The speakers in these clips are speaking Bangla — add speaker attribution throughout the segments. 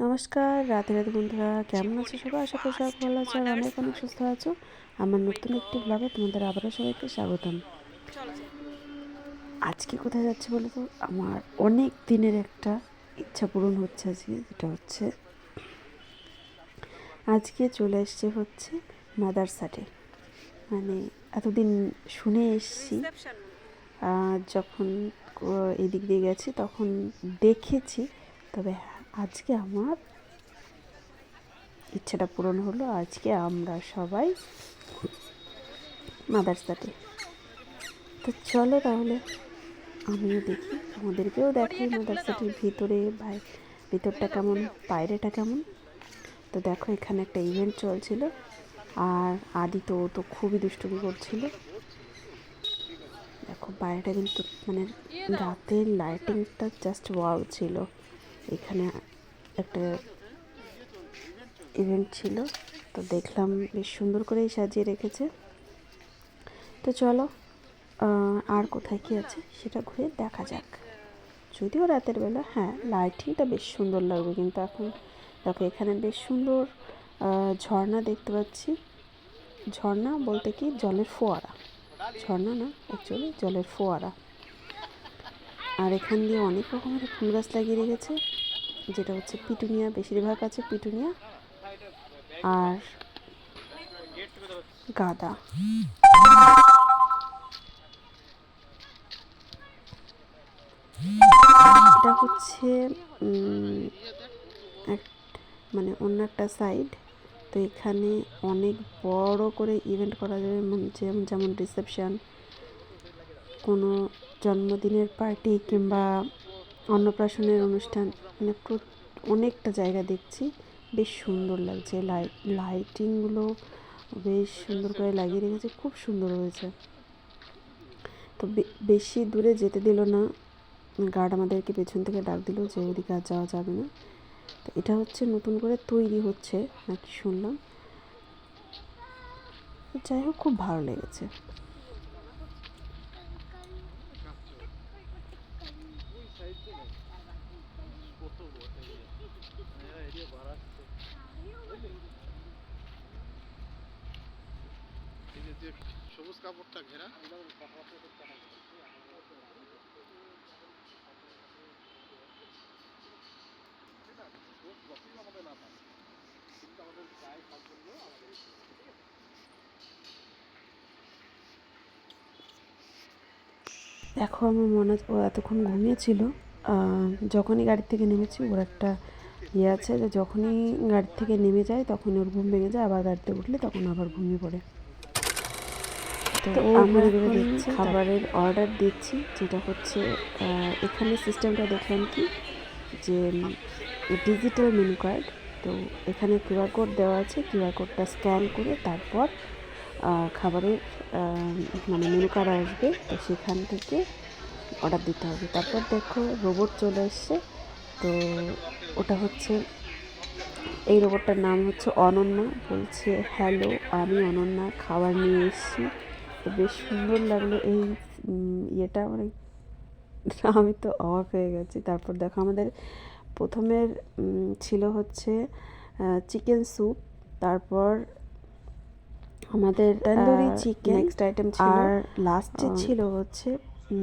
Speaker 1: নমস্কার, রাধে রাধে বন্ধুরা, কেমন আছো সবাই? আশা করি সবাই ভালো আছো আর অনেক অনেক সুস্থ আছো। আমার নতুন একটি ব্লগে তোমাদের আবারও সবাইকে স্বাগতম। আজকে কোথায় যাচ্ছি বলো তো? আমার অনেক দিনের একটা ইচ্ছা পূরণ হচ্ছে আজকে, যেটা হচ্ছে আজকে চলে এসছে হচ্ছে মাদার্স ডে। মানে এতদিন শুনে এসছি, যখন এদিক দিয়ে গেছি তখন দেখেছি, তবে আজকে আমার ইচ্ছাটা পূরণ হলো। আজকে আমরা সবাই মাদার্স ডে। তো চলো তাহলে আমিও দেখি, আমাদেরকেও দেখাই মাদার্স ডের ভিতরে ভিতরটা কেমন, বাইরেটা কেমন। তো দেখো এখানে একটা ইভেন্ট চলছিল, আর আদি তো খুবই দুষ্টুমি করছিল। দেখো বাইরেটা কিন্তু মানে রাতের লাইটিংটা জাস্ট ওয়াও ছিল। এখানে একটা ইভেন্ট ছিল, তো দেখলাম বেশ সুন্দর করেই সাজিয়ে রেখেছে। তো চলো আর কোথায় কী আছে সেটা ঘুরে দেখা যাক। যদিও রাতের বেলা হ্যাঁ লাইটিংটা বেশ সুন্দর লাগবে, কিন্তু এখন দেখো এখানে বেশ সুন্দর ঝর্ণা দেখতে পাচ্ছি। ঝর্ণা বলতে কি জলের ফোয়ারা, ঝর্ণা না অ্যাকচুয়ালি জলের ফোয়ারা। আর এখান দিয়ে অনেক রকমের ফুল গাছ লাগিয়ে রেখেছে, যেটা হচ্ছে পিটুনিয়া, বেশিরভাগ আছে পিটুনিয়া আর গাঁদা। এটা হচ্ছে মানে অন্য একটা সাইড। তো এখানে অনেক বড় করে ইভেন্ট করা যাবে, যেমন রিসেপশন, কোনো জন্মদিনের পার্টি কিংবা অন্নপ্রাশনের অনুষ্ঠান। মানে অনেকটা জায়গা দেখছি, বেশ সুন্দর লাগছে। লাইটিংগুলো বেশ সুন্দর করে লাগিয়ে রেখেছে, খুব সুন্দর হয়েছে। তো বেশি দূরে যেতে দিল না, গার্ড আমাদেরকে পেছন থেকে ডাক দিল যে ওদিকে আর যাওয়া যাবে না। তো এটা হচ্ছে নতুন করে তৈরি হচ্ছে নাকি শুনলাম। যাই হোক, খুব ভালো লেগেছে।
Speaker 2: সবুজ কাপড়টা ঘেরা
Speaker 1: দেখো আমার মনে ও এতক্ষণ ঘুমিয়েছিল। যখনই গাড়ি থেকে নেমেছি ওর একটা ইয়ে আছে যে যখনই গাড়ি থেকে নেমে যায় তখন ওর ঘুম ভেঙে যায়, আবার গাড়িতে উঠলে তখন আবার ঘুমিয়ে পড়ে। তো আমরা এখন খাবারের অর্ডার দিচ্ছি, যেটা হচ্ছে এখানে সিস্টেমটা দেখলাম কি যে ডিজিটাল মেনু কার্ড। তো এখানে কিউআর কোড দেওয়া আছে, কিউআর কোডটা স্ক্যান করে তারপর খাবারের মানে মেনু কার্ড আসবে, তো সেখান থেকে অর্ডার দিতে হবে। তারপর দেখো রোবট চলে এসছে। তো ওটা হচ্ছে, এই রোবটটার নাম হচ্ছে অনন্যা। বলছে হ্যালো, আমি অনন্যা, খাবার নিয়ে এসেছি। তো বেশ সুন্দর লাগলো এই ইয়েটা, মানে আমি তো অবাক হয়ে গেছি। তারপর দেখো আমাদের প্রথমের ছিল হচ্ছে চিকেন স্যুপ, তারপর আমাদের তন্দুরি চিকেন নেক্সট আইটেম ছিল, আর লাস্টে ছিল হচ্ছে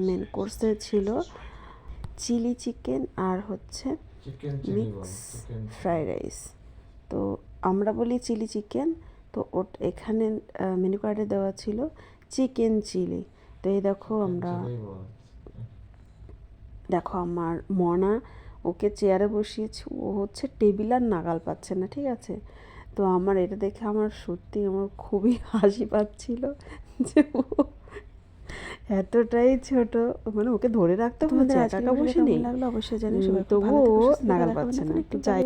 Speaker 1: মেন কোর্সে ছিল চিলি চিকেন আর হচ্ছে মিক্স ফ্রাইড রাইস। তো আমরা বলি চিলি চিকেন, তো এখানে মেনু কার্ডে দেওয়া ছিল চিকেন চিলি। তো এই দেখো দেখো আমার মনা ওকে চেয়ারে বসিয়েছি, ও হচ্ছে টেবিল আর নাগাল পাচ্ছে না, ঠিক আছে। তো আমার এটা দেখে আমার সত্যি আমার খুবই হাসি পাচ্ছিল যে ও এতটাই ছোট, মানে ওকে ধরে রাখতে হচ্ছে, একা একা বসে নেই, অবশ্যই জানি সবাই, তবুও নাগাল পাচ্ছে না। তো যাই